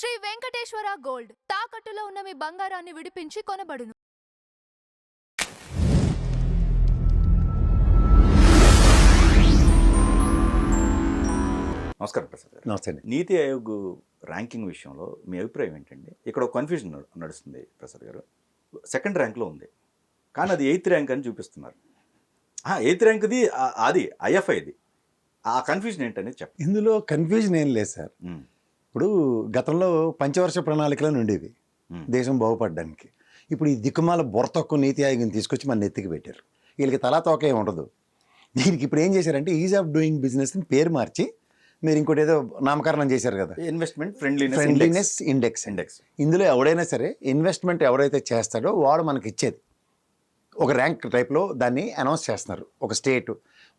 Shri Venkateswara gold తాకట్టులో ఉన్న మీ బంగారాన్ని విడిపించి కొనబడును. నమస్కారం ప్రసాద్ గారు. నమస్తే అండి. నీతి ఆయోగ్ ర్యాంకింగ్ విషయంలో మీ అభిప్రాయం ఏంటండి? ఇక్కడ ఒక కన్ఫ్యూజన్ నడుస్తుంది ప్రసాద్ గారు. సెకండ్ ర్యాంక్లో ఉంది, కానీ అది 8th ర్యాంక్ అని చూపిస్తున్నారు. 8th ర్యాంక్ది అది ఐఎఫ్ఐది. ఆ కన్ఫ్యూజన్ ఏంటనేది చెప్పండి. ఇందులో కన్ఫ్యూజన్ ఏం లేదు సార్. ఇప్పుడు గతంలో పంచవర్ష ప్రణాళికలను ఉండేవి దేశం బాగుపడడానికి. ఇప్పుడు ఈ దిక్కుమాల బొరతొక్కు నీతి ఆయోగ్ని తీసుకొచ్చి మన నెత్తికి పెట్టారు. వీళ్ళకి తలా తోకే ఉండదు. దీనికి ఇప్పుడు ఏం చేశారంటే ఈజ్ ఆఫ్ డూయింగ్ బిజినెస్ని పేరు మార్చి మీరు ఇంకోటి ఏదో నామకరణం చేశారు కదా, ఇన్వెస్ట్మెంట్ ఫ్రెండ్లీనెస్ ఇండెక్స్. ఇందులో ఎవడైనా సరే ఇన్వెస్ట్మెంట్ ఎవరైతే చేస్తాడో వాడు మనకి ఇచ్చేది ఒక ర్యాంక్ టైప్లో దాన్ని అనౌన్స్ చేస్తున్నారు. ఒక స్టేట్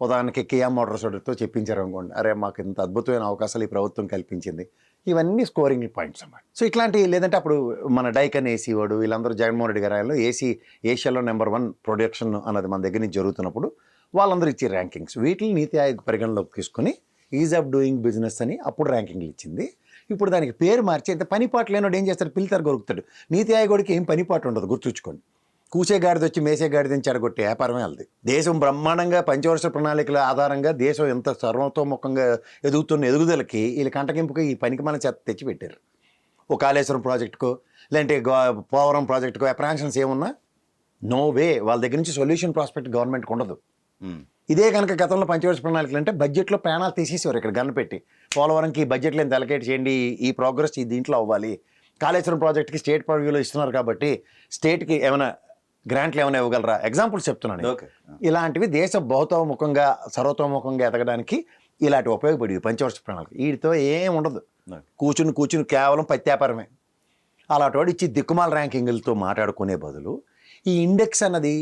ఉదాహరణకి కియా మోటార్స్ వాడితో చెప్పించారు అనుకోండి, అరే మాకు ఇంత అద్భుతమైన అవకాశాలు ఈ ప్రభుత్వం కల్పించింది, ఇవన్నీ స్కోరింగ్ పాయింట్స్ అన్నమాట. సో ఇట్లాంటి లేదంటే అప్పుడు మన డైకన్ ఏసీ వాడు వీళ్ళందరూ జగన్మోహన్ రెడ్డి గారిలో ఏషియాలో నెంబర్ 1 ప్రొడక్షన్ అన్నది మన దగ్గర నుంచి జరుగుతున్నప్పుడు వాళ్ళందరూ ఇచ్చే ర్యాంకింగ్స్ వీటిని నీతి ఆయోగ్ పరిగణలోకి తీసుకుని ఈజ్ ఆఫ్ డూయింగ్ బిజినెస్ అని అప్పుడు ర్యాంకింగ్లు ఇచ్చింది. ఇప్పుడు దానికి పేరు మార్చి ఇంత పనిపాటు లేనోడు ఏం చేస్తాడు, పిల్తారు కొరుకుతాడు. నీతి ఆయోగ్కి ఏం పనిపాటు ఉండదు, గుర్తుంచుకోండి. కూసే గాడిద వచ్చి మేసే గాడిద నుంచి చెడగొట్టే వ్యాపారమే వాళ్ళది. దేశం బ్రహ్మాండంగా పంచవర్ష ప్రణాళికల ఆధారంగా దేశం ఎంత సర్వతోముఖంగా ఎదుగుతున్న ఎదుగుదలకి వీళ్ళ కంటకింపుకి ఈ పనికి మన చెత్త తెచ్చి పెట్టారు. ఒక కాళేశ్వరం ప్రాజెక్టుకో లేదంటే పోలవరం ప్రాజెక్టుకో అప్రాన్షన్స్ ఏమున్నా నో వే వాళ్ళ దగ్గర నుంచి సొల్యూషన్ ప్రాస్పెక్ట్ గవర్నమెంట్కి ఉండదు. ఇదే కనుక గతంలో పంచవర్ష ప్రణాళికలు అంటే బడ్జెట్లో ప్రాణాలు తీసేసేవారు. ఇక్కడ గన్ను పెట్టి పోలవరంకి బడ్జెట్లో ఎంత అలకేట్ చేయండి, ఈ ప్రోగ్రెస్ ఈ దీంట్లో అవ్వాలి. కాళేశ్వరం ప్రాజెక్ట్కి స్టేట్ పర్వ్యూలో ఇస్తున్నారు కాబట్టి స్టేట్కి ఏమైనా గ్రాంట్లు ఏమైనా ఇవ్వగలరా, ఎగ్జాంపుల్స్ చెప్తున్నాను. ఇలాంటివి దేశ బహుతోముఖంగా సర్వతోముఖంగా ఎదగడానికి ఇలాంటి ఉపయోగపడేవి పంచవర్ష ప్రణాళిక. వీటితో ఏం ఉండదు, కూర్చుని కేవలం పత్యాపారమే. అలాంటి వాడు ఇచ్చి దిక్కుమాల ర్యాంకింగ్లతో మాట్లాడుకునే బదులు ఈ ఇండెక్స్ అన్నది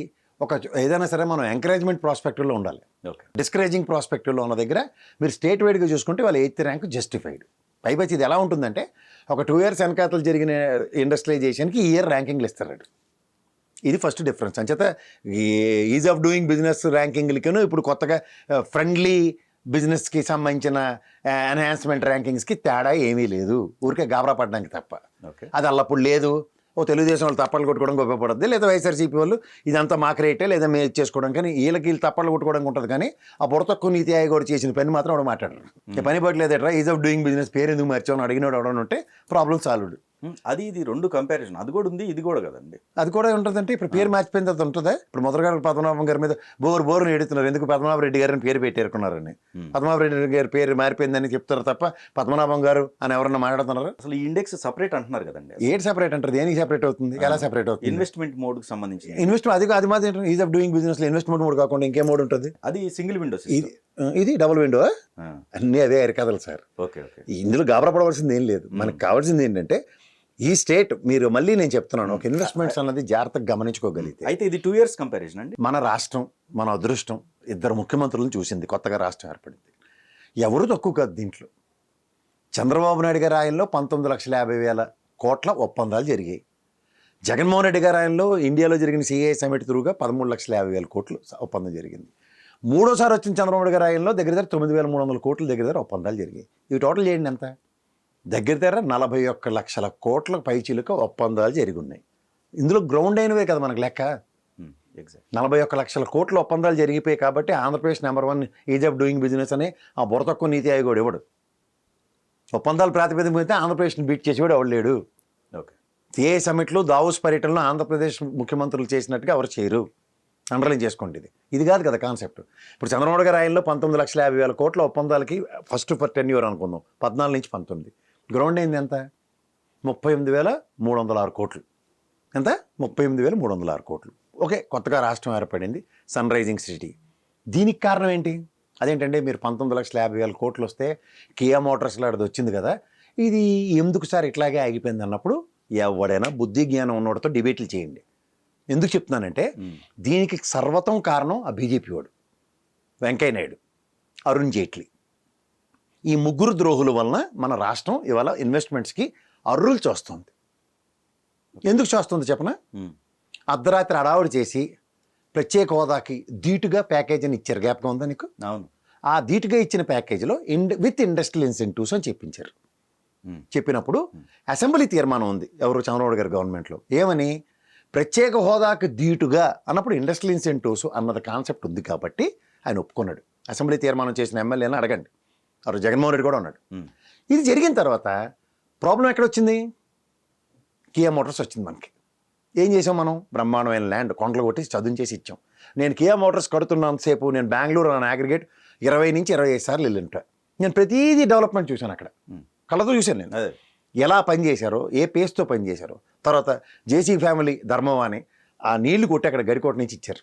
ఒక ఏదైనా సరే మనం ఎంకరేజ్మెంట్ ప్రాస్పెక్టివ్లో ఉండాలి. డిస్కరేజింగ్ ప్రాస్పెక్టివ్లో ఉన్న దగ్గర మీరు స్టేట్ వైడ్గా చూసుకుంటే వాళ్ళ 8th ర్యాంక్ జస్టిఫైడ్. పైపచ్చి ఇది ఎలా ఉంటుందంటే ఒక 2 years వెనకాతలు జరిగిన ఇండస్ట్రియలైజేషన్కి ఈ ఇయర్ ర్యాంకింగ్లు ఇస్తారు. ఇది ఫస్ట్ డిఫరెన్స్. అంచేత ఈ ఈజ్ ఆఫ్ డూయింగ్ బిజినెస్ ర్యాంకింగ్లకిను ఇప్పుడు కొత్తగా ఫ్రెండ్లీ బిజినెస్కి సంబంధించిన ఎన్హాన్స్మెంట్ ర్యాంకింగ్స్కి తేడా ఏమీ లేదు, ఊరికే గాబరా పడడానికి తప్ప. అది అల్లప్పుడు లేదు. ఓ తెలుగుదేశం వాళ్ళు తప్పలు కొట్టుకోవడం ఉపయోగపడుతుంది, లేదా వైఎస్ఆర్సీపీ వాళ్ళు ఇదంతా మాకు రేటే లేదా మేము ఇచ్చేసుకోవడం, కానీ వీళ్ళకి తప్పలు కొట్టుకోవడానికి ఉంటుంది. కానీ ఆ బుర్రతక్కువ నీతి ఆయోగ్ చేసిన పని మాత్రం వాడు మాట్లాడరు. పని పట్టలేదట్రా ఈజ్ ఆఫ్ డూయింగ్ బిజినెస్ పేరు ఎందుకు మార్చామని అడిగినాడు ఎవడని ఉంటే ప్రాబ్లమ్ సాల్వ్డ్. అది ఇది 2 కంపారిజన్. అది కూడా ఉంది, ఇది కూడా కదండి. అది కూడా ఉంటుందంటే ఇప్పుడు పేరు మార్చిపోయిన తర్వాత ఉంటుందా? ఇప్పుడు మొదలుగారు పద్మనాభం గారి మీద బోరుని ఎడుతున్నారు, ఎందుకు పద్మనాభ రెడ్డి గారిని పేరు పెట్టేరుకున్నారని. పద్మనాభ రెడ్డి గారి పేరు మారిపోయిందని చెప్తారు తప్ప పద్మనాభం గారు అని ఎవరన్నా మాట్లాడుతున్నారు? అసలు ఈ ఇండెక్స్ సపరేట్ అంటున్నారు కదండి. ఏది సపరేట్ అంటారు, దేనికి సపరేట్ అవుతుంది, ఎలా సపరేట్ అవుతుంది? ఇన్వెస్ట్మెంట్ మోడ్కి సంబంధించి ఇన్వెస్ట్మెంట్ అది మాత్రం ఈజ్ ఆఫ్ డూయింగ్ బిజినెస్ లో ఇన్వెస్ట్మెంట్ మోడ్ కాకుండా ఇంకే మోడ్ ఉంటుంది? అది సింగిల్ విండోస్, ఇది డబుల్ విండో. అన్నీ అదే అరికథలు సార్. ఇందులో గాబరా పడవలసింది ఏం లేదు. మనకు కావాల్సింది ఏంటంటే ఈ స్టేట్ మీరు మళ్ళీ నేను చెప్తున్నాను ఒక ఇన్వెస్ట్మెంట్స్ అన్నది జాగ్రత్తగా గమనించుకోగలిగితే. అయితే ఇది 2 years కంపారిజన్ అండి. మన రాష్ట్రం మన అదృష్టం 2 ముఖ్యమంత్రులను చూసింది, కొత్తగా రాష్ట్రం ఏర్పడింది. ఎవరు తక్కువ కాదు దీంట్లో. చంద్రబాబు నాయుడు గారి ఆయనలో 19,50,000 కోట్ల ఒప్పందాలు జరిగాయి. జగన్మోహన్ రెడ్డి గారి ఆయనలో ఇండియాలో జరిగిన సిఐ సమిట్ త్రూగా 13,50,000 కోట్లు ఒప్పందం జరిగింది. మూడోసారి వచ్చిన చంద్రబాబు నాయుడు గారి ఆయనలో దగ్గర 9,300 కోట్ల దగ్గర ఒప్పందాలు జరిగాయి. ఇవి టోటల్ చేయండి ఎంత, దగ్గర 41 లక్షల కోట్ల పైచిలుక ఒప్పందాలు జరిగి ఉన్నాయి. ఇందులో గ్రౌండ్ అయినవే కదా మనకు లెక్క. 41 లక్షల కోట్ల ఒప్పందాలు జరిగిపోయాయి కాబట్టి Andhra Pradesh number 1 is of doing business అనే ఆ బుర్రతక్కువ నీతి ఆయోగ్ ఇవ్వడు. ఒప్పందాలు ప్రాతిపదిక అయితే ఆంధ్రప్రదేశ్ని బీట్ చేసేవాడు ఎవడు లేడు. సిఐ సమిట్లు దావోస్ పర్యటనలో ఆంధ్రప్రదేశ్ ముఖ్యమంత్రులు చేసినట్టుగా ఎవరు చేయరు. అండర్లైన్ చేసుకోండి. ఇది కాదు కదా కాన్సెప్ట్. ఇప్పుడు చంద్రబాబు గారి ఆయనలో 19,50,000 కోట్ల ఒప్పందాలకి ఫస్ట్ ఫర్ 10 years అనుకుందాం, 14 నుంచి 19. గ్రౌండ్ అయింది ఎంత, 38,306 కోట్లు. ఎంత, 38,306 కోట్లు. ఓకే, కొత్తగా రాష్ట్రం ఏర్పడింది, సన్ రైజింగ్ సిటీ. దీనికి కారణం ఏంటి? అదేంటంటే మీరు 19,50,000 కోట్లు వస్తే కియా మోటార్స్లో అది వచ్చింది కదా, ఇది ఎందుకు సార్ ఇట్లాగే ఆగిపోయింది అన్నప్పుడు ఎవడైనా బుద్ధి జ్ఞానం ఉన్నవాడితో డిబేట్లు చేయండి. ఎందుకు చెప్తున్నానంటే దీనికి సర్వతం కారణం ఆ బీజేపీ వాడు, వెంకయ్య నాయుడు, అరుణ్ జైట్లీ. ఈ ముగ్గురు ద్రోహుల వలన మన రాష్ట్రం ఇవాళ ఇన్వెస్ట్మెంట్స్కి అర్రులు చూస్తుంది. ఎందుకు చూస్తుంది చెప్పనా? అర్ధరాత్రి అడావుడి చేసి ప్రత్యేక హోదాకి ధీటుగా ప్యాకేజీని ఇచ్చారు. జ్ఞాపకం ఉందా నీకు? అవును. ఆ ధీటుగా ఇచ్చిన ప్యాకేజీలో విత్ ఇండస్ట్రియల్ ఇన్సెంటివ్స్ అని చెప్పించారు. చెప్పినప్పుడు అసెంబ్లీ తీర్మానం ఉంది ఎవరు చంద్రబాబు గారి గవర్నమెంట్లో ఏమని ప్రత్యేక హోదాకు ధీటుగా అన్నప్పుడు ఇండస్ట్రియల్ ఇన్సెంటివ్స్ అన్నది కాన్సెప్ట్ ఉంది కాబట్టి ఆయన ఒప్పుకున్నాడు. అసెంబ్లీ తీర్మానం చేసిన ఎమ్మెల్యేని అడగండి, అప్పుడు జగన్మోహన్ రెడ్డి కూడా ఉన్నాడు. ఇది జరిగిన తర్వాత ప్రాబ్లం ఎక్కడొచ్చింది? కియా మోటార్స్ వచ్చింది మనకి. ఏం చేసాం మనం? బ్రహ్మాండమైన ల్యాండ్ కొండలు కొట్టి చదువుచేసి ఇచ్చాం. నేను కియా మోటార్స్ కడుతున్నంతసేపు నేను బెంగళూరు అని అగ్రిగేట్ 20 నుంచి 25 సార్లు వెళ్ళింటా. నేను ప్రతిదీ డెవలప్మెంట్ చూశాను, అక్కడ కళ్ళతో చూశాను నేను ఎలా పనిచేశారో, ఏ పేస్తో పనిచేశారో. తర్వాత జేసీ ఫ్యామిలీ ధర్మం అని ఆ నీళ్లు కొట్టి అక్కడ గడికోట నుంచి ఇచ్చారు,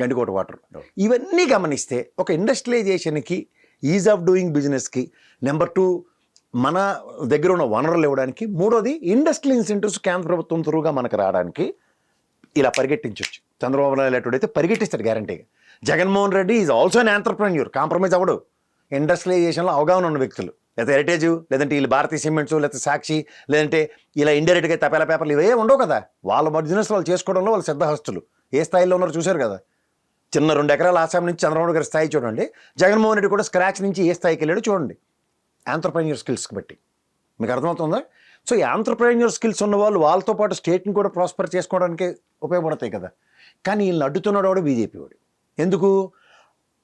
గండికోట వాటర్. ఇవన్నీ గమనిస్తే ఒక ఇండస్ట్రియలైజేషన్కి, ఈజ్ ఆఫ్ డూయింగ్ బిజినెస్కి, నెంబర్ 2 మన దగ్గర ఉన్న వనరులు ఇవ్వడానికి, మూడోది ఇండస్ట్రియల్ ఇన్సెంటివ్స్ కేంద్ర ప్రభుత్వం త్రూగా మనకు రావడానికి ఇలా పరిగెట్టించవచ్చు. చంద్రబాబు నాయుడు అయితే పరిగెట్టిస్తాడు గ్యారంటీగా. Jaganmohan Reddy is also an entrepreneur, compromise అవ్వడు. ఇండస్ట్రియలైజేషన్లో అవగాహన ఉన్న వ్యక్తులు, లేదా హెరిటేజ్, లేదంటే వీళ్ళు భారతీయ సిమెంట్స్, లేకపోతే సాక్షి, లేదంటే ఇలా ఇండైరెక్ట్గా తపేలా పేపర్లు ఇవే ఉండవు కదా. వాళ్ళ బిజినెస్ వాళ్ళు చేసుకోవడంలో వాళ్ళు సిద్ధహస్తులు. ఏ స్థాయిలో ఉన్నారో చూశారు కదా. చిన్న 2 ఎకరాల ఆసాం నుంచి చంద్రబాబు గారి స్థాయి చూడండి, జగన్మోహన్ రెడ్డి కూడా స్క్రాచ్ నుంచి ఏ స్థాయికి వెళ్ళాడో చూడండి. ఆంటర్ప్రెన్యూర్ స్కిల్స్కి బట్టి మీకు అర్థమవుతుందా? సో ఈ ఆంటర్ప్రెన్యూర్ స్కిల్స్ ఉన్న వాళ్ళు వాళ్ళతో పాటు స్టేట్ని కూడా ప్రాస్పర్ చేసుకోవడానికి ఉపయోగపడతాయి కదా. కానీ వీళ్ళని అడ్డుతున్నాడు వాడు బీజేపీ వాడు. ఎందుకు?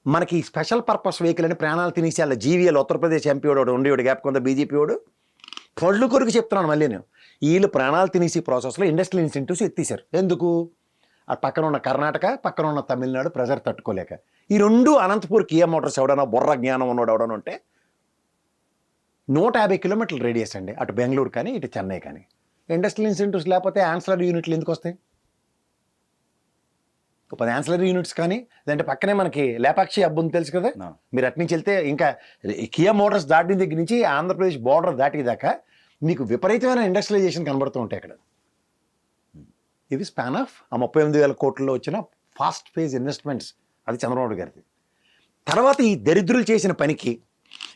మనకి స్పెషల్ పర్పస్ వెహికల్ అని ప్రాణాలు తినేసి వాళ్ళ జీవీఎల్ ఉత్తరప్రదేశ్ ఎంపీ వాడు ఉండేవాడు గ్యాప్ కొంత బీజేపీ వాడు. పళ్ళు కొరకు చెప్తున్నాను మళ్ళీ నేను, వీళ్ళు ప్రాణాలు తినేసి ప్రాసెస్లో ఇండస్ట్రియల్ ఇన్సెంటివ్స్ ఎత్తేసారు. ఎందుకు? ఆ పక్కన ఉన్న కర్ణాటక, పక్కన ఉన్న తమిళనాడు ప్రెజర్ తట్టుకోలేక. ఈ 2 అనంతపూర్ కియా మోటార్స్ ఎవడన్నా బుర్ర జ్ఞానం ఉన్నవాడు ఎవడన్నా ఉంటే 150 కిలోమీటర్ల రేడియస్ అండి, అటు బెంగళూరు కానీ ఇటు చెన్నై కానీ. ఇండస్ట్రియల్ ఇన్సెంటివ్స్ లేకపోతే యాన్సిలరీ యూనిట్లు ఎందుకు వస్తాయి? 10 యాన్సిలరీ యూనిట్స్ కానీ, లేదంటే పక్కనే మనకి లేపాక్షి హబ్ ఉంది తెలుసు కదా. మీరు అటు నుంచి వెళ్తే ఇంకా కియా మోటార్స్ దాటిన దగ్గర నుంచి ఆంధ్రప్రదేశ్ బార్డర్ దాటిదాకా మీకు విపరీతమైన ఇండస్ట్రియలైజేషన్ కనబడుతూ ఉంటాయి అక్కడ. ఇది స్పాన్ ఆఫ్ ఆ 38,000 కోట్లలో వచ్చిన ఫాస్ట్ ఫేజ్ ఇన్వెస్ట్మెంట్స్. అది చంద్రబాబు గారిది. తర్వాత ఈ దరిద్రులు చేసిన పనికి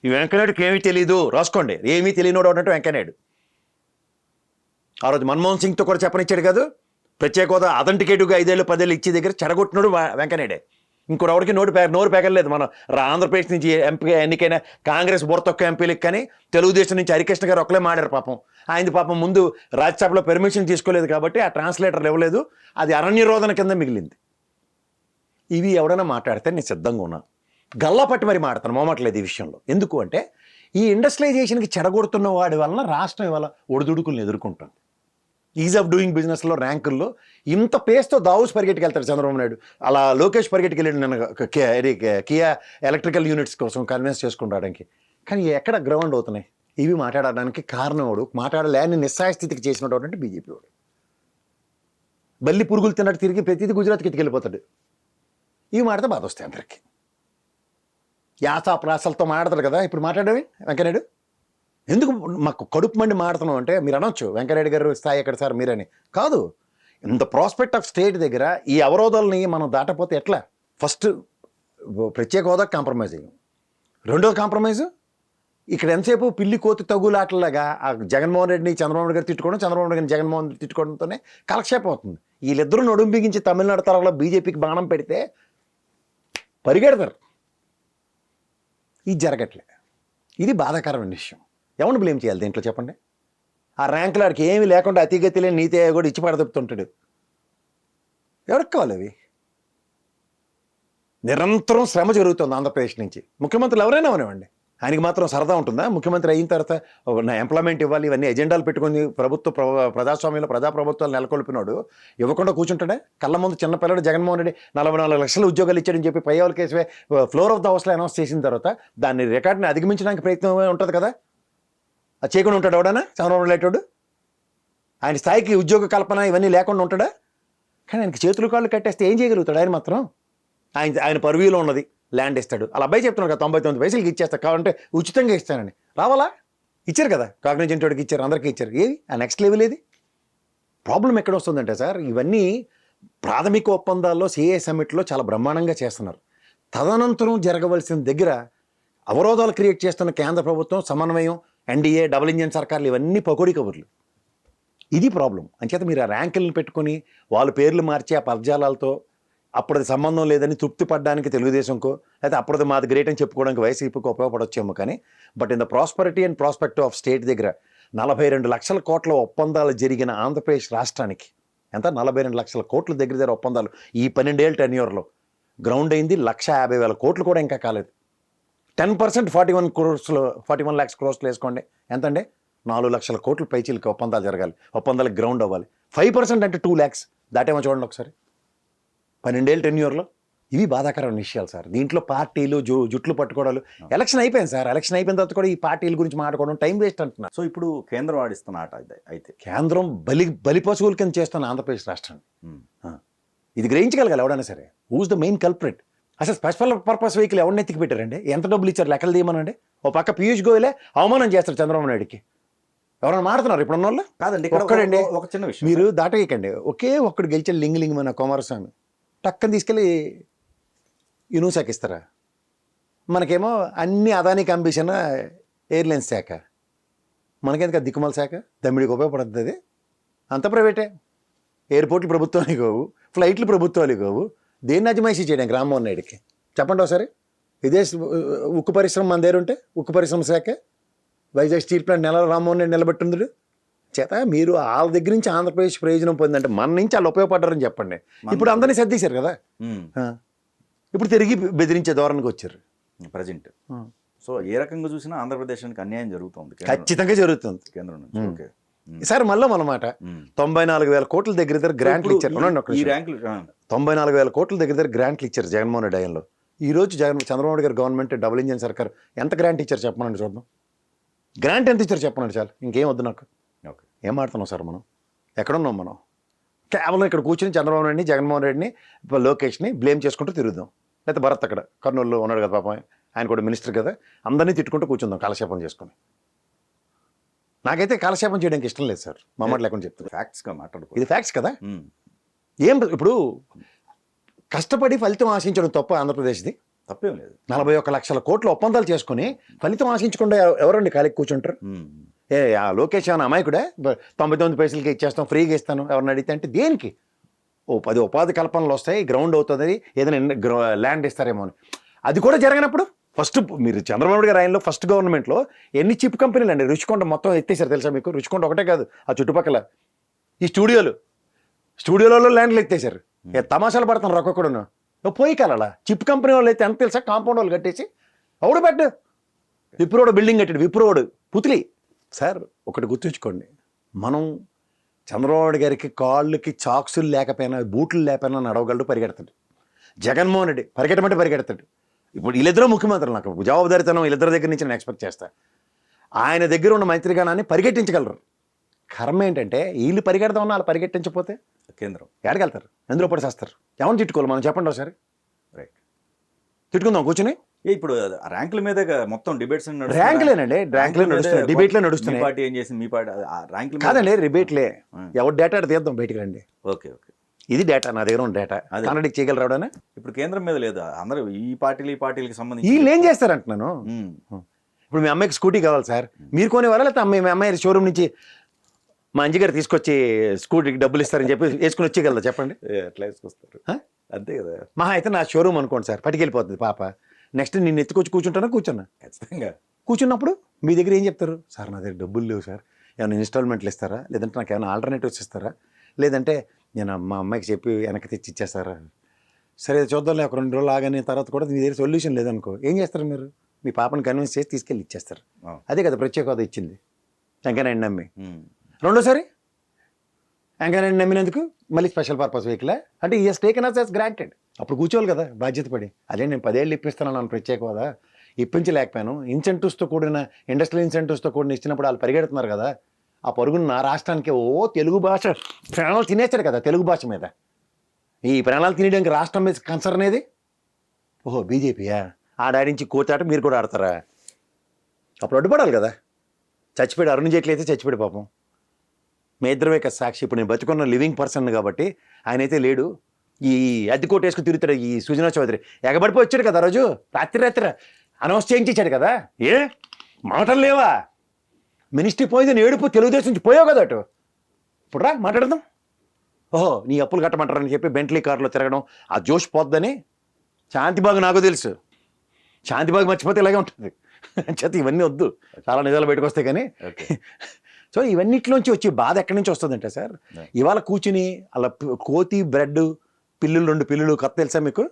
ఈ వెంకయ్యనాయుడుకి ఏమీ తెలియదు, రాసుకోండి, ఏమీ తెలియనోడు అన్నట్టు వెంకయ్యనాయుడు. ఆ రోజు మన్మోహన్ సింగ్తో కూడా చెప్పనిచ్చాడు కాదు, ప్రత్యేక హోదా అథెంటికేటివ్గా 5 ఏళ్ళు 10 ఏళ్ళు ఇచ్చే దగ్గర చెడగొట్టినాడు వెంకయ్యనాయుడే. ఇంకోటి ఎవరికి నోరు పెగలేదు. మనం ఆంధ్రప్రదేశ్ నుంచి ఎంపీ ఎన్నికైనా కాంగ్రెస్ బుర్రతొక్క ఎంపీలకు కానీ తెలుగుదేశం నుంచి హరికృష్ణ గారు ఒకలే మాడారు పాపం. ఆయనది పాపం ముందు రాజ్యసభలో పెర్మిషన్ తీసుకోలేదు కాబట్టి ఆ ట్రాన్స్లేటర్లు ఇవ్వలేదు, అది అరణ్యరోధన కింద మిగిలింది. ఇవి ఎవడైనా మాట్లాడితే నేను సిద్ధంగా ఉన్నా, గల్లా పట్టి మరి మాడతాను, మోమట్లేదు ఈ విషయంలో. ఎందుకు అంటే ఈ ఇండస్ట్రియలైజేషన్కి చెడగొడుతున్న వాడి వలన రాష్ట్రం ఇవాళ ఒడిదుడుకులను ఎదుర్కొంటుంది. ఈజ్ ఆఫ్ డూయింగ్ బిజినెస్లో ర్యాంకుల్లో ఇంత పేస్తో దావుస్ పరిగెట్టుకెళ్తాడు చంద్రబాబు నాయుడు. అలా లోకేష్ పరిగెట్టుకెళ్ళాడు నేను కియా ఎలక్ట్రికల్ యూనిట్స్ కోసం కన్విన్స్ చేసుకుంటాడానికి. కానీ ఎక్కడ గ్రౌండ్ అవుతున్నాయి ఇవి మాట్లాడడానికి కారణం వాడు, మాట్లాడలేని నిస్సాయ స్థితికి చేసినటువంటి అంటే బీజేపీ వాడు. బల్లి పురుగులు తిన్నట్టు తిరిగి ప్రతిదీ గుజరాత్కి ఎత్తుకెళ్ళిపోతాడు. ఇవి మాట్లాడితే బాధ వస్తాయి అందరికీ. యాసాప్రాసలతో మాట్లాడతాడు కదా ఇప్పుడు మాట్లాడేవి వెంకయ్యనాయుడు. ఎందుకు మాకు కడుపు మండి మాడుతున్నాం అంటే మీరు అనొచ్చు వెంకయ్యనాయుడు గారు స్థాయి ఎక్కడ సార్ మీరని. కాదు, ఇంత ప్రాస్పెక్ట్ ఆఫ్ స్టేట్ దగ్గర ఈ అవరోధాలని మనం దాటపోతే ఎట్లా? ఫస్ట్ ప్రత్యేక హోదా కాంప్రమైజ్ అయ్యాం. రెండో కాంప్రమైజు ఇక్కడ ఎంతసేపు పిల్లి కోతి తగులాటలాగా ఆ జగన్మోహన్ రెడ్డిని చంద్రబాబు గారు తిట్టుకోవడం, చంద్రబాబు గారిని జగన్మోహన్ రెడ్డి తిట్టుకోవడంతోనే కాలక్షేపం అవుతుంది. వీళ్ళిద్దరూ నడుం బిగించి తమిళనాడు తరలో బీజేపీకి బాణం పెడితే పరిగెడతారు. ఇది జరగట్లే. ఇది బాధాకరమైన విషయం. ఎవరిని బ్లేమ్ చేయాలి దీంట్లో చెప్పండి? ఆ ర్యాంకులు ఆడికి ఏమీ లేకుండా అతిగతి లేని నీతి కూడా ఇచ్చి పడదెప్పుతుంటాడు. ఎవరికి కావాలి అవి? నిరంతరం శ్రమ జరుగుతుంది ఆంధ్రప్రదేశ్ నుంచి. ముఖ్యమంత్రులు ఎవరైనా అవనివ్వండి, ఆయనకి మాత్రం సరదా ఉంటుందా? ముఖ్యమంత్రి అయిన తర్వాత నా ఎంప్లాయ్మెంట్ ఇవ్వాలి, ఇవన్నీ ఎజెండాలు పెట్టుకుని ప్రజాస్వామ్యంలో ప్రజాప్రభుత్వాలు నెలకొల్పినాడు ఇవ్వకుండా కూర్చుంటాడే? కళ్ళ ముందు చిన్న పిల్లడు జగన్మోహన్ రెడ్డి 44 లక్షల ఉద్యోగాలు ఇచ్చాడని చెప్పి పై వాళ్ళ కేసువే ఫ్లోర్ ఆఫ్ ద హౌస్లో అనౌన్స్ చేసిన తర్వాత దాన్ని రికార్డుని అధిగమించడానికి ప్రయత్నం ఉంటుంది కదా. అది చేయకుండా ఉంటాడు ఎవడన్నా? చంద్రబాబు నాయుడు ఆయన స్థాయికి ఉద్యోగ కల్పన ఇవన్నీ లేకుండా ఉంటాడా? కానీ ఆయనకి చేతులు కాళ్ళు కట్టేస్తే ఏం చేయగలుగుతాడు? ఆయన మాత్రం ఆయన పరువీలో ఉన్నది ల్యాండ్ ఇస్తాడు. అలా అబ్బాయి చెప్తున్నాడు కదా 99 పైసలకి ఇచ్చేస్తా కావాలంటే ఉచితంగా ఇస్తానని. రావాలా? ఇచ్చారు కదా, కాగ్నిజెంట్ వాడికి ఇచ్చారు, అందరికీ ఇచ్చారు. ఏది ఆ నెక్స్ట్ లెవెల్ ఏది? ప్రాబ్లం ఎక్కడ వస్తుందంటే సార్, ఇవన్నీ ప్రాథమిక ఒప్పందాల్లో సిఏ సమ్మిట్లో చాలా బ్రహ్మాండంగా చేస్తున్నారు. తదనంతరం జరగవలసిన దగ్గర అవరోధాలు క్రియేట్ చేస్తున్న కేంద్ర ప్రభుత్వం, సమన్వయం, ఎన్డీఏ, డబుల్ ఇంజన్ సర్కార్లు ఇవన్నీ పకోడీ కబుర్లు. ఇది ప్రాబ్లం. అంచేత మీరు ఆ ర్యాంకులను పెట్టుకొని వాళ్ళ పేర్లు మార్చి ఆ పదజాలాలతో అప్పుడది సంబంధం లేదని తృప్తి పడడానికి తెలుగుదేశంకో లేకపోతే అప్పుడది మాది గ్రేట్ అని చెప్పుకోవడానికి వైసీపీకి ఉపయోగపడొచ్చేమో కానీ but in the prosperity and prospective of state దగ్గర 42 లక్షల కోట్ల ఒప్పందాలు జరిగిన ఆంధ్రప్రదేశ్ రాష్ట్రానికి ఎంత 42 లక్షల కోట్ల దగ్గర ఒప్పందాలు ఈ 12 ఏళ్ళ టెన్యూర్లో గ్రౌండ్ అయింది 1,50,000 కోట్లు కూడా ఇంకా కాలేదు. 10% 41 lakhs crores వేసుకోండి ఎంతండి 4 లక్షల కోట్ల పైచీలకి ఒప్పందాలు జరగాలి, ఒప్పందాలకు గ్రౌండ్ అవ్వాలి. 5% అంటే 2 lakhs దాటేమో చూడండి ఒకసారి 12 ఏళ్ళ టెన్యూర్లో. ఇవి బాధాకరమైన విషయాలు సార్. దీంట్లో పార్టీలు జుట్లు పట్టుకోవడాలు. ఎలక్షన్ అయిపోయింది సార్, ఎలక్షన్ అయిపోయిన తర్వాత కూడా ఈ పార్టీల గురించి మాట్లాడుకోవడం టైం వేస్ట్ అంటున్నారు. సో ఇప్పుడు కేంద్రం ఆడిస్తున్న ఆట అయితే కేంద్రం బలి పశువుల కింద చేస్తున్న ఆంధ్రప్రదేశ్ రాష్ట్రాన్ని ఇది గ్రహించగలగాలి ఎవడైనా సరే. Who's the main culprit? అసలు స్పెషల్ పర్పస్ వెహికల్ ఎవరిని ఎత్తికి పెట్టారండి? ఎంత డబ్బులు ఇచ్చారు లెక్కలు తీయమనండి. ఓ పక్క పీయూష్ గోయలే అవమానం చేస్తారు చంద్రబాబు నాయుడికి. ఎవరైనా మాడుతున్నారు ఇప్పుడున్న వాళ్ళు? కాదండి, ఒక్కడండి ఒక చిన్న విషయం మీరు దాటవేయకండి. ఒకే ఒక్కడు గెలిచాడు లింగ్ మన కుమారస్వామి, టక్కని తీసుకెళ్ళి యూనిశాఖ ఇస్తారా? మనకేమో అన్ని అదానికి అంబిషన్ ఎయిర్లైన్స్ శాఖ, మనకెందుకు దిక్కుమాల శాఖ? దమ్మిడికి ఉపయోగపడుతుంది అది. అంత ప్రైవేటే. ఎయిర్పోర్ట్లు ప్రభుత్వానికి కావు, ఫ్లైట్లు ప్రభుత్వాలు కావు. దేన్ని అజమాయిషీ చేయడానికి రామ్మోహన్ నాయుడికి చెప్పండి ఒకసారి. ఇదే ఉక్కు పరిశ్రమ మన దగ్గర ఉంటే ఉక్కు పరిశ్రమ శాఖ వైజాగ్ స్టీల్ ప్లాంట్ రామ్మోహన్ నాయుడు నిలబెట్టింది చేత. మీరు వాళ్ళ దగ్గర నుంచి ఆంధ్రప్రదేశ్ ప్రయోజనం పొందంటే మన నుంచి వాళ్ళు ఉపయోగపడ్డారని చెప్పండి. ఇప్పుడు అందరినీ సర్దీశారు కదా, ఇప్పుడు తిరిగి బెదిరించే ధోరణికి వచ్చారు ప్రజెంట్. సో ఏ రకంగా చూసినా ఆంధ్రప్రదేశానికి అన్యాయం జరుగుతుంది, ఖచ్చితంగా జరుగుతుంది కేంద్రం నుంచి. ఓకే సార్ మళ్ళీ మనమాట 94,000 కోట్ల దగ్గర గ్రాంట్లు ఇచ్చారు. 94,000 కోట్ల దగ్గర గ్రాంట్లు ఇచ్చారు జగన్మోహన్ రెడ్డి హయాంలో. ఈ రోజు చంద్రబాబు నాయుడు గారు గవర్నమెంట్ డబుల్ ఇంజిన్ సర్కార్ ఎంత గ్రాంట్ ఇచ్చారు చెప్పమనండి చూద్దాం. గ్రాంట్ ఎంత ఇచ్చారు చెప్పనండి చాలు, ఇంకేం వద్దు నాకు. ఓకే, ఏం మాడుతున్నాం సార్ మనం? ఎక్కడున్నాం మనం? కేవలం ఇక్కడ కూర్చొని చంద్రబాబు నాయుడిని జగన్మోహన్ రెడ్డిని లోకేష్ని బ్లేమ్ చేసుకుంటూ తిరుగుదాం. లేకపోతే భరత్ అక్కడ కర్నూలులో ఉన్నాడు కదా పాపం, ఆయన కూడా మినిస్టర్ కదా, అందరినీ తిట్టుకుంటూ కూర్చుందాం కాలక్షేపం చేసుకుని. నాకైతే కాలక్షేపం చేయడానికి ఇష్టం లేదు సార్, మా మాట లేకుండా చెప్తాను. ఫ్యాక్ట్స్గా మాట్లాడుకో, ఇది ఫ్యాక్ట్స్ కదా. ఏం ఇప్పుడు కష్టపడి ఫలితం ఆశించడం తప్ప ఆంధ్రప్రదేశ్ది? తప్పేం లేదు. 41 లక్షల కోట్ల ఒప్పందాలు చేసుకుని ఫలితం ఆశించకుండా ఎవరండి ఖాళీకి కూర్చుంటారు? ఆ లోకేష్ ఏమైనా అమాయకుడే? 99 పైసలకి ఇచ్చేస్తాం, ఫ్రీగా ఇస్తాను ఎవరిని అడిగితే అంటే దేనికి? 10 ఉపాధి కల్పనలు వస్తాయి, గ్రౌండ్ అవుతుంది, ఏదైనా ల్యాండ్ ఇస్తారేమో అని. అది కూడా జరగనప్పుడు ఫస్ట్ మీరు చంద్రబాబు గారు ఆయనలో ఫస్ట్ గవర్నమెంట్లో ఎన్ని చిప్ కంపెనీలు అండి రుచికొండ మొత్తం ఎత్తేసారు తెలుసా మీకు? రుచికొండ ఒకటే కాదు, ఆ చుట్టుపక్కల ఈ స్టూడియోలలో ల్యాండ్లు ఎత్తేసారు. తమాషాలు పడుతున్నారు ఒక్కొక్కడును. పోయి కలలా చిప్ కంపెనీ వాళ్ళు అయితే ఎంత తెలుసా? కాంపౌండ్ వాళ్ళు కట్టేసి అవుడు పెట్టు విప్రోడ్ బిల్డింగ్ కట్టాడు, విప్రోడ్ పుతిలి. సార్ ఒకటి గుర్తుంచుకోండి, మనం చంద్రబాబు గారికి కాళ్ళకి చాక్సులు లేకపోయినా బూట్లు లేకపోయినా నడవగలడు, పరిగెడతాడు. జగన్మోహన్ రెడ్డి పరిగెట్టమంటే పరిగెడతాడు. ఇప్పుడు వీళ్ళిద్దరూ ముఖ్యమంత్రులు, నాకు జవాబుదారితనం వీళ్ళిద్దరి దగ్గర నుంచి నేను ఎక్స్పెక్ట్ చేస్తా. ఆయన దగ్గర ఉన్న మంత్రిగానాన్ని పరిగెట్టించగలరు. కర్మ ఏంటంటే వీళ్ళు పరిగెడదామన్నా వాళ్ళు పరిగెట్టించకపోతే కేంద్రం ఎడగలుగుతారు, ఎందులో పడిసేస్తారు. ఎవరిని తిట్టుకోవాలి మనం చెప్పండి ఒకసారి. రైట్, తిట్టుకుందాం కూర్చొని. ఇప్పుడు ర్యాంకుల మీద మొత్తం డిబేట్స్ ర్యాంకులేనండి, ర్యాంకులే నడుస్తున్నాయి, డిబేట్లే నడుస్తున్నాయి. పార్టీ ఏం చేసింది, మీ పార్టీ ర్యాంకులు కాదండి, డిబేట్లే. ఎవరు డేటా తీద్దాం బయటికి రండి. ఓకే ఓకే, ఇది డేటా, నా దగ్గర ఉన్న డేటా కన్నడికి చేయగలరాడనే. ఇప్పుడు కేంద్రం మీద లేదా? అందరూ ఈ పార్టీలకి సంబంధించి వీళ్ళు ఏం చేస్తారంటున్నాను. ఇప్పుడు మీ అమ్మాయికి స్కూటీ కావాలి సార్, మీరు కొనేవారా? లేకపోతే మీ అమ్మాయి షోరూమ్ నుంచి మా అంజి గారు తీసుకొచ్చి స్కూటీకి డబ్బులు ఇస్తారని చెప్పి వేసుకుని వచ్చేయగలరా చెప్పండి? ఎట్లా వేసుకొస్తారు? అంతే కదా. మహా అయితే నా షోరూమ్ అనుకోండి సార్, పట్టుకెళ్ళిపోతుంది పాప. నెక్స్ట్ నేను ఎత్తుకొచ్చి కూర్చుంటానా? కూర్చున్నా. ఖచ్చితంగా కూర్చున్నప్పుడు మీ దగ్గర ఏం చెప్తారు? సార్ నా దగ్గర డబ్బులు లేవు సార్, ఏమైనా ఇన్స్టాల్మెంట్లు ఇస్తారా? లేదంటే నాకు ఏమైనా ఆల్టర్నేటివ్స్ ఇస్తారా? లేదంటే నేను మా అమ్మాయికి చెప్పి వెనక్కి తెచ్చి ఇచ్చేస్తారా? సరే చూద్దాంలే, ఒక 2 రోజులు ఆగానే తర్వాత కూడా మీ దగ్గర సొల్యూషన్ లేదనుకో, ఏం చేస్తారు మీరు? మీ పాపని కన్విన్స్ చేసి తీసుకెళ్ళి ఇచ్చేస్తారు. అదే కదా ప్రత్యేక హోదా ఇచ్చింది వెంకయ్యనాయుడు నమ్మి. రెండోసారి వెంకయ్యనాయుడు నమ్మినందుకు మళ్ళీ స్పెషల్ పర్పస్ వెహికల్ అంటే ఈఎస్ టేకెన్ అస్ గ్రాంటెడ్. అప్పుడు కూర్చోవాలి కదా బాధ్యత పడి. అదే నేను 10 ఏళ్ళు ఇప్పిస్తున్నాను ప్రత్యేక హోదా, ఇప్పించలేకపోయాను. ఇన్సెంటివ్స్తో కూడిన ఇండస్ట్రియల్ ఇన్సెంటివ్స్తో కూడిన ఇచ్చినప్పుడు వాళ్ళు పరిగెడుతున్నారు కదా. ఆ పరుగును నా రాష్ట్రానికి తెలుగు భాష ప్రాణాలు తినేస్తాడు కదా తెలుగు భాష మీద. ఈ ప్రాణాలు తినేయడానికి రాష్ట్రం మీద కన్సర్న్ ఏది? ఓహో బీజేపీయా? ఆడాడించి కోచాట మీరు కూడా ఆడతారా? అప్పుడు అడ్డుపడాలి కదా. చచ్చిపోయాడు అరుణ్ జైట్లీ అయితే చచ్చిపోయాడు పాపం. మీ ఇద్దరమే కదా సాక్షి. ఇప్పుడు నేను బతుకున్న లివింగ్ పర్సన్ కాబట్టి ఆయన అయితే లేడు. ఈ అద్దెకోట వేసుకుని తిరుగుతాడు ఈ సుజనా చౌదరి. ఎగబడిపోయి వచ్చాడు కదా రోజు రాత్రి అనౌన్స్ చేయించాడు కదా. ఏ మాటలు లేవా? మినిస్ట్రీ పోయింది ఏడుపు, తెలుగుదేశం నుంచి పోయావు కదా అటు. ఇప్పుడు రా మాట్లాడదాం. ఓహో నీ అప్పులు కట్టమంటారని చెప్పి బెంట్లీ కార్లో తిరగడం ఆ జోష్ పోద్దని శాంతిబాగ్ నాకు తెలుసు. శాంతిబాగ్ మర్చిపోతే ఇలాగే ఉంటుంది. చేత ఇవన్నీ వద్దు, చాలా నిజాలు బయటకు వస్తాయి. కానీ ఓకే. సో ఇవన్నిట్లోంచి వచ్చి బాధ ఎక్కడి నుంచి వస్తుందంటే సార్, ఇవాళ కూర్చుని అలా కోతి బ్రెడ్ పిల్లులు 2 పిల్లులు కథ తెలుసా మీకు?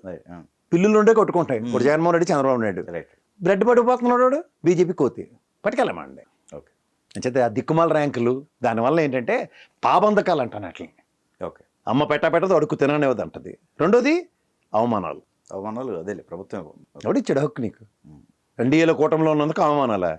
పిల్లులు 2 కొట్టుకుంటాయి. ఇప్పుడు జగన్మోహన్ రెడ్డి, చంద్రబాబు నాయుడు. రైట్. బ్రెడ్ పడిపోతున్నాడు వాడు, బీజేపీ కోతి పట్టుకెళ్ళమండి. ఓకే. అంచేత ఆ దిక్కుమాల ర్యాంకులు దానివల్ల ఏంటంటే పాబంధకాలు అంటాను అట్లని. ఓకే. అమ్మ పెట్టదు, అడుక్కు తిననివ్వదు అంటది. రెండోది అవమానాలు. అవమానాలు అదేలే ప్రభుత్వం ఎవడిచ్చాడు హక్కు నీకు? ఎన్డీఏలో కూటమిలో ఉన్నందుకు అవమానాలా?